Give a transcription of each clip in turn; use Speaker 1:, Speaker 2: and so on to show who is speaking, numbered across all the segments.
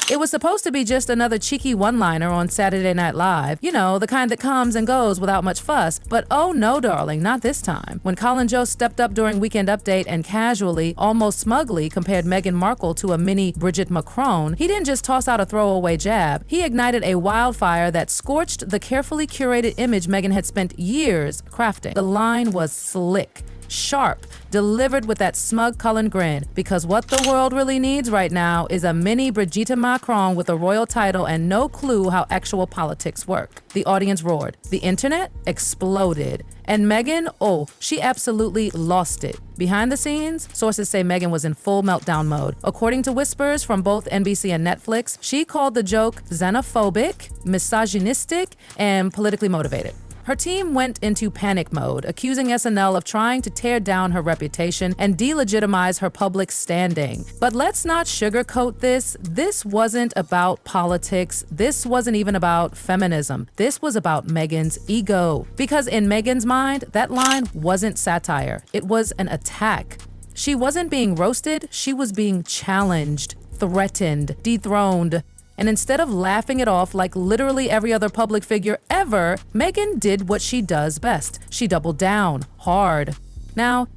Speaker 1: It was supposed to be just another cheeky one-liner on Saturday Night Live, you know, the kind that comes and goes without much fuss, but oh no, darling, not this time. When Colin Jost stepped up during Weekend Update and casually, almost smugly, compared Meghan Markle to a mini Brigitte Macron, he didn't just toss out a throwaway jab, he ignited a wildfire that scorched the carefully curated image Meghan had spent years crafting. The line was slick, sharp, delivered with that smug Cullen grin, because what the world really needs right now is a mini Brigitte Macron with a royal title and no clue how actual politics work. The audience roared. The internet exploded. And Meghan, oh, she absolutely lost it. Behind the scenes, sources say Meghan was in full meltdown mode. According to whispers from both NBC and Netflix, she called the joke xenophobic, misogynistic, and politically motivated. Her team went into panic mode, accusing SNL of trying to tear down her reputation and delegitimize her public standing. But let's not sugarcoat this. This wasn't about politics. This wasn't even about feminism. This was about Meghan's ego. Because in Meghan's mind, that line wasn't satire. It was an attack. She wasn't being roasted. She was being challenged, threatened, dethroned. And instead of laughing it off like literally every other public figure ever, Meghan did what she does best. She doubled down, hard. Now,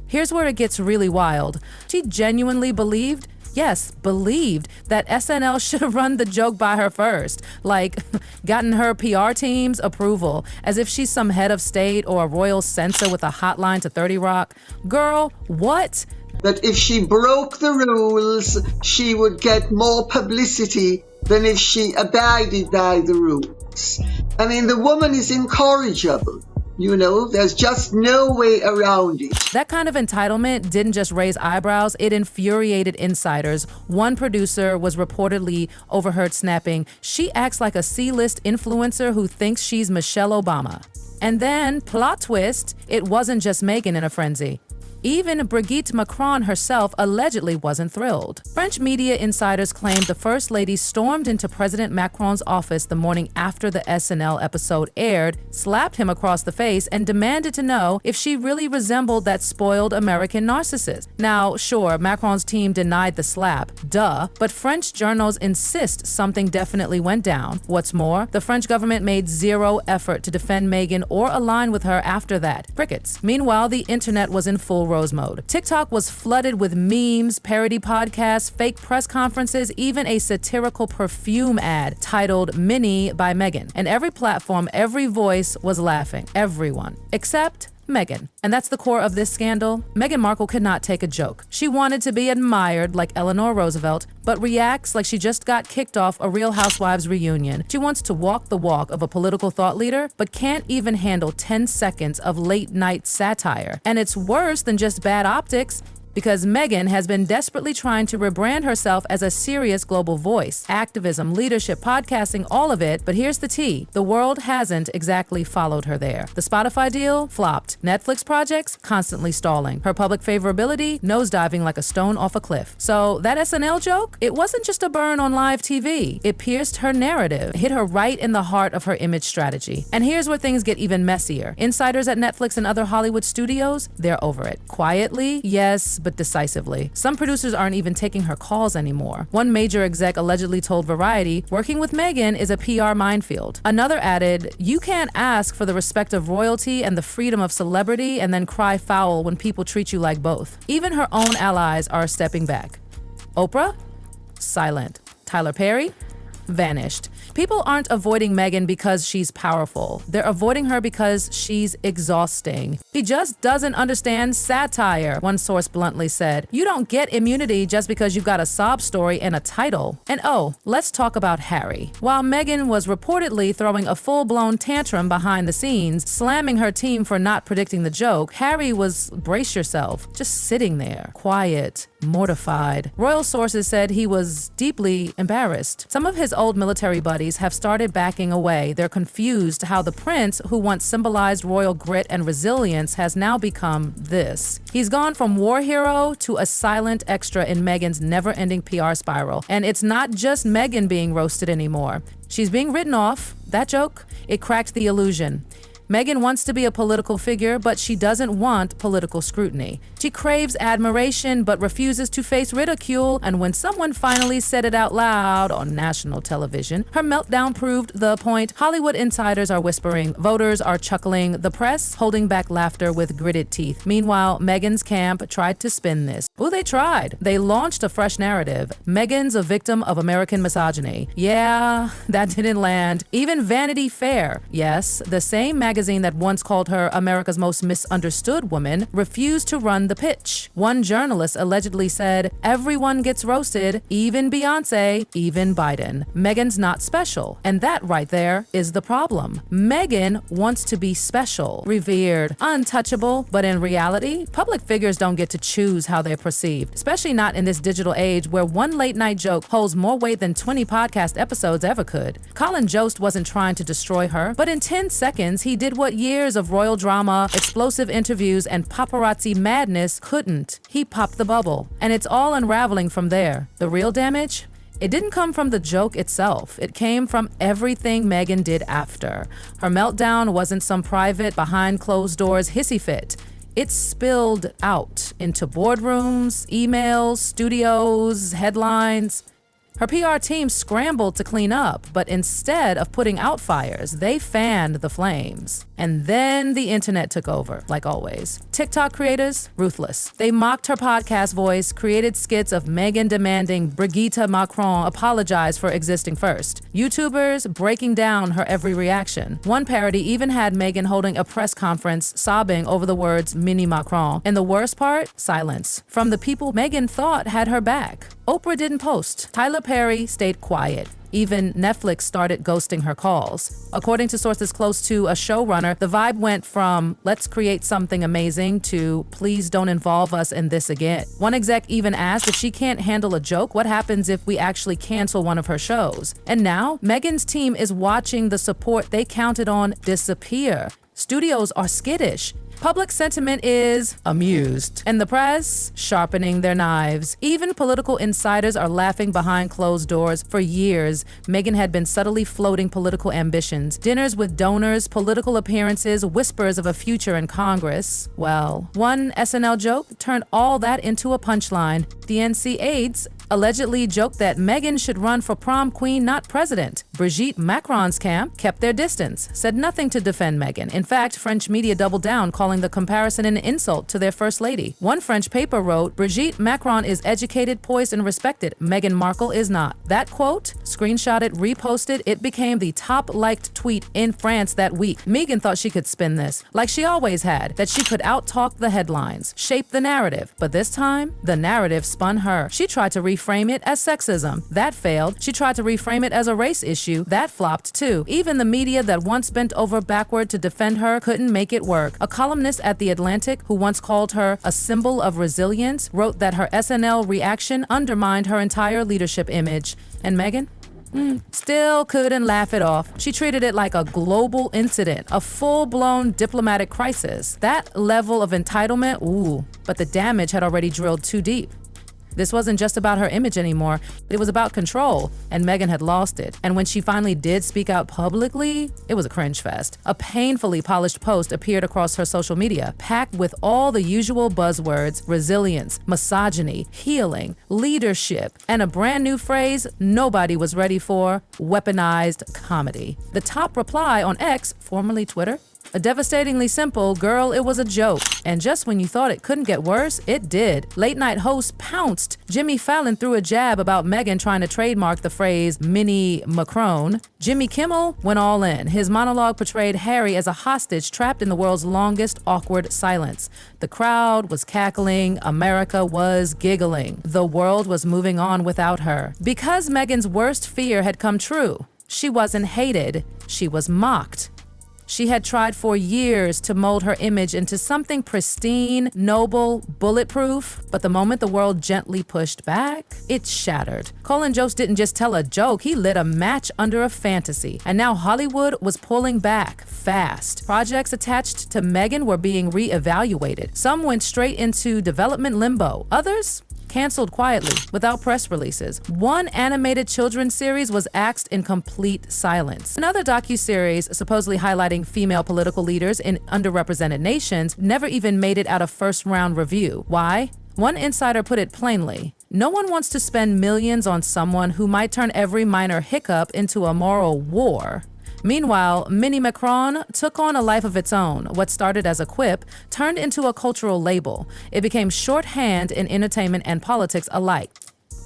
Speaker 1: here's where it gets really wild. She genuinely believed, yes, believed, that SNL should have run the joke by her first. Like, gotten her PR team's approval, as if she's some head of state or a royal censor with a hotline to 30 Rock. Girl, what?
Speaker 2: That if she broke the rules, she would get more publicity than if she abided by the rules. I mean, the woman is incorrigible. You know, there's just no way around it.
Speaker 1: That kind of entitlement didn't just raise eyebrows, it infuriated insiders. One producer was reportedly overheard snapping, "She acts like a C-list influencer who thinks she's Michelle Obama." And then, plot twist, it wasn't just Meghan in a frenzy. Even Brigitte Macron herself allegedly wasn't thrilled. French media insiders claimed the First Lady stormed into President Macron's office the morning after the SNL episode aired, slapped him across the face, and demanded to know if she really resembled that spoiled American narcissist. Now, sure, Macron's team denied the slap, duh, but French journals insist something definitely went down. What's more, the French government made zero effort to defend Meghan or align with her after that. Crickets. Meanwhile, the internet was in full rose mode. TikTok was flooded with memes, parody podcasts, fake press conferences, even a satirical perfume ad titled Mini by Meghan. And every platform, every voice was laughing. Everyone. Except Meghan. And that's the core of this scandal. Meghan Markle could not take a joke. She wanted to be admired like Eleanor Roosevelt, but reacts like she just got kicked off a Real Housewives reunion. She wants to walk the walk of a political thought leader, but can't even handle 10 seconds of late night satire. And it's worse than just bad optics, because Meghan has been desperately trying to rebrand herself as a serious global voice. Activism, leadership, podcasting, all of it. But here's the tea. The world hasn't exactly followed her there. The Spotify deal flopped. Netflix projects constantly stalling. Her public favorability nosediving like a stone off a cliff. So that SNL joke, it wasn't just a burn on live TV. It pierced her narrative, hit her right in the heart of her image strategy. And here's where things get even messier. Insiders at Netflix and other Hollywood studios, they're over it. Quietly, yes, but decisively. Some producers aren't even taking her calls anymore. One major exec allegedly told Variety, "Working with Meghan is a PR minefield." Another added, "You can't ask for the respect of royalty and the freedom of celebrity and then cry foul when people treat you like both." Even her own allies are stepping back. Oprah? Silent. Tyler Perry? Vanished. People aren't avoiding Meghan because she's powerful. They're avoiding her because she's exhausting. She just doesn't understand satire, one source bluntly said. You don't get immunity just because you've got a sob story and a title. And oh, let's talk about Harry. While Meghan was reportedly throwing a full-blown tantrum behind the scenes, slamming her team for not predicting the joke, Harry was, brace yourself, just sitting there, quiet, mortified. Royal sources said he was deeply embarrassed. Some of his old military buddies have started backing away. They're confused how the prince, who once symbolized royal grit and resilience, has now become this. He's gone from war hero to a silent extra in Meghan's never-ending PR spiral. And it's not just Meghan being roasted anymore. She's being written off. That joke, it cracked the illusion. Meghan wants to be a political figure, but she doesn't want political scrutiny. She craves admiration but refuses to face ridicule, and when someone finally said it out loud on national television, her meltdown proved the point. Hollywood insiders are whispering, voters are chuckling, the press holding back laughter with gritted teeth. Meanwhile, Meghan's camp tried to spin this. Oh, they tried. They launched a fresh narrative. Meghan's a victim of American misogyny. Yeah, that didn't land. Even Vanity Fair, yes, the same magazine that once called her America's most misunderstood woman, refused to run the pitch. One journalist allegedly said, everyone gets roasted, even Beyonce, even Biden. Meghan's not special. And that right there is the problem. Meghan wants to be special, revered, untouchable, but in reality, public figures don't get to choose how they're perceived, especially not in this digital age where one late night joke holds more weight than 20 podcast episodes ever could. Colin Jost wasn't trying to destroy her, but in 10 seconds, he did what years of royal drama, explosive interviews, and paparazzi madness couldn't. He popped the bubble, and it's all unraveling from there. The real damage? It didn't come from the joke itself. It came from everything Meghan did after. Her meltdown wasn't some private, behind closed doors hissy fit. It spilled out into boardrooms, emails, studios, headlines. Her PR team scrambled to clean up, but instead of putting out fires, they fanned the flames. And then the internet took over, like always. TikTok creators, ruthless. They mocked her podcast voice, created skits of Meghan demanding Brigitte Macron apologize for existing first. YouTubers breaking down her every reaction. One parody even had Meghan holding a press conference, sobbing over the words mini Macron. And the worst part? Silence. From the people Meghan thought had her back. Oprah didn't post. Tyler Perry stayed quiet. Even Netflix started ghosting her calls. According to sources close to a showrunner, the vibe went from let's create something amazing to please don't involve us in this again. One exec even asked if she can't handle a joke, what happens if we actually cancel one of her shows? And now, Meghan's team is watching the support they counted on disappear. Studios are skittish. Public sentiment is amused, and the press sharpening their knives. Even political insiders are laughing behind closed doors. For years, Meghan had been subtly floating political ambitions, dinners with donors, political appearances, whispers of a future in Congress. Well, one SNL joke turned all that into a punchline. DNC aides allegedly joked that Meghan should run for prom queen, not president. Brigitte Macron's camp kept their distance, said nothing to defend Meghan. In fact, French media doubled down, calling the comparison an insult to their first lady. One French paper wrote, Brigitte Macron is educated, poised, and respected. Meghan Markle is not. That quote, screenshotted, reposted, it became the top-liked tweet in France that week. Meghan thought she could spin this, like she always had, that she could out-talk the headlines, shape the narrative. But this time, the narrative spun her. She tried to reframe it as sexism. That failed. She tried to reframe it as a race issue. That flopped too. Even the media that once bent over backward to defend her couldn't make it work. A columnist at The Atlantic, who once called her a symbol of resilience, wrote that her SNL reaction undermined her entire leadership image. And Meghan? Still couldn't laugh it off. She treated it like a global incident, a full-blown diplomatic crisis. That level of entitlement, ooh, but the damage had already drilled too deep. This wasn't just about her image anymore. It was about control, and Meghan had lost it. And when she finally did speak out publicly, it was a cringe fest. A painfully polished post appeared across her social media, packed with all the usual buzzwords: resilience, misogyny, healing, leadership, and a brand new phrase nobody was ready for: weaponized comedy. The top reply on X, formerly Twitter, a devastatingly simple, girl, it was a joke. And just when you thought it couldn't get worse, it did. Late night host pounced. Jimmy Fallon threw a jab about Meghan trying to trademark the phrase mini Macron. Jimmy Kimmel went all in. His monologue portrayed Harry as a hostage trapped in the world's longest awkward silence. The crowd was cackling. America was giggling. The world was moving on without her. Because Meghan's worst fear had come true. She wasn't hated. She was mocked. She had tried for years to mold her image into something pristine, noble, bulletproof, but the moment the world gently pushed back, it shattered. Colin Jost didn't just tell a joke, he lit a match under a fantasy. And now Hollywood was pulling back fast. Projects attached to Meghan were being reevaluated. Some went straight into development limbo. Others canceled quietly, without press releases. One animated children's series was axed in complete silence. Another docuseries, supposedly highlighting female political leaders in underrepresented nations, never even made it out of first-round review. Why? One insider put it plainly: no one wants to spend millions on someone who might turn every minor hiccup into a moral war. Meanwhile, Mini Macron took on a life of its own. What started as a quip turned into a cultural label. It became shorthand in entertainment and politics alike.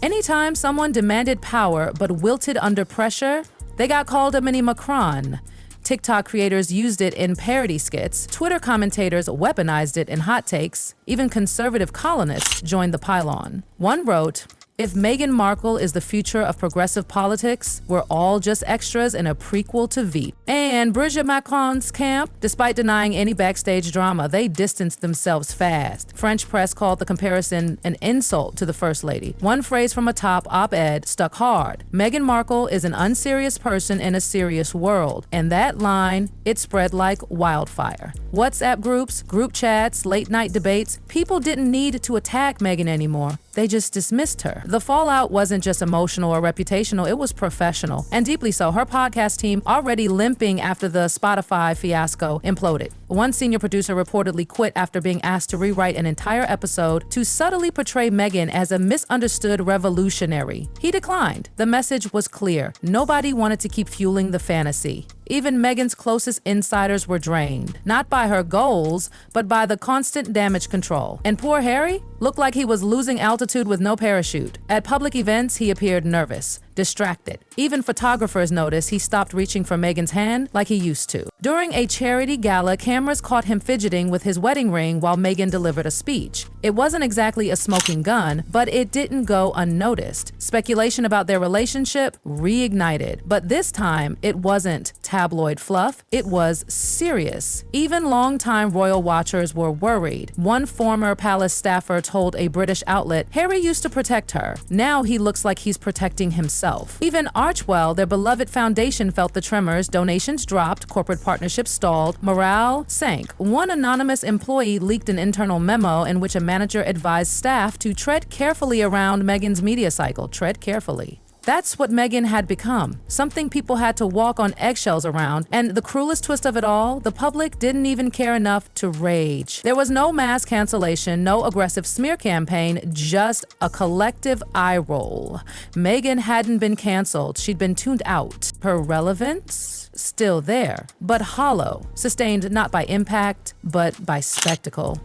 Speaker 1: Anytime someone demanded power but wilted under pressure, they got called a Mini Macron. TikTok creators used it in parody skits, Twitter commentators weaponized it in hot takes, even conservative columnists joined the pylon. One wrote, "If Meghan Markle is the future of progressive politics, we're all just extras in a prequel to Veep." And Brigitte Macron's camp, despite denying any backstage drama, they distanced themselves fast. French press called the comparison an insult to the First Lady. One phrase from a top op-ed stuck hard: "Meghan Markle is an unserious person in a serious world." And that line, it spread like wildfire. WhatsApp groups, group chats, late-night debates, people didn't need to attack Meghan anymore. They just dismissed her. The fallout wasn't just emotional or reputational, it was professional, and deeply so. Her podcast team, already limping after the Spotify fiasco, imploded. One senior producer reportedly quit after being asked to rewrite an entire episode to subtly portray Meghan as a misunderstood revolutionary. He declined. The message was clear. Nobody wanted to keep fueling the fantasy. Even Meghan's closest insiders were drained, not by her goals, but by the constant damage control. And poor Harry looked like he was losing altitude with no parachute. At public events, he appeared nervous, distracted. Even photographers noticed he stopped reaching for Meghan's hand like he used to. During a charity gala, cameras caught him fidgeting with his wedding ring while Meghan delivered a speech. It wasn't exactly a smoking gun, but it didn't go unnoticed. Speculation about their relationship reignited, but this time it wasn't tabloid fluff, it was serious. Even longtime royal watchers were worried. One former palace staffer told a British outlet, "Harry used to protect her. Now he looks like he's protecting himself." Even Archewell, their beloved foundation, felt the tremors. Donations dropped, corporate partnerships stalled, morale sank. One anonymous employee leaked an internal memo in which a manager advised staff to tread carefully around Meghan's media cycle. Tread carefully. That's what Meghan had become, something people had to walk on eggshells around, and the cruelest twist of it all, the public didn't even care enough to rage. There was no mass cancellation, no aggressive smear campaign, just a collective eye roll. Meghan hadn't been canceled, she'd been tuned out. Her relevance? Still there, but hollow, sustained not by impact, but by spectacle.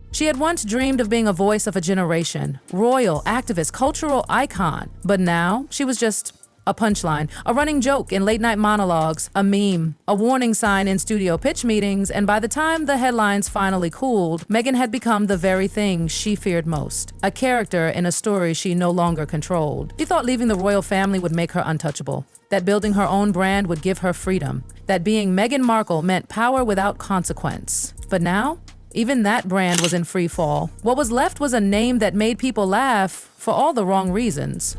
Speaker 1: She had once dreamed of being a voice of a generation, royal, activist, cultural icon, but now she was just a punchline, a running joke in late-night monologues, a meme, a warning sign in studio pitch meetings, and by the time the headlines finally cooled, Meghan had become the very thing she feared most, a character in a story she no longer controlled. She thought leaving the royal family would make her untouchable, that building her own brand would give her freedom, that being Meghan Markle meant power without consequence. But now, even that brand was in free fall. What was left was a name that made people laugh for all the wrong reasons.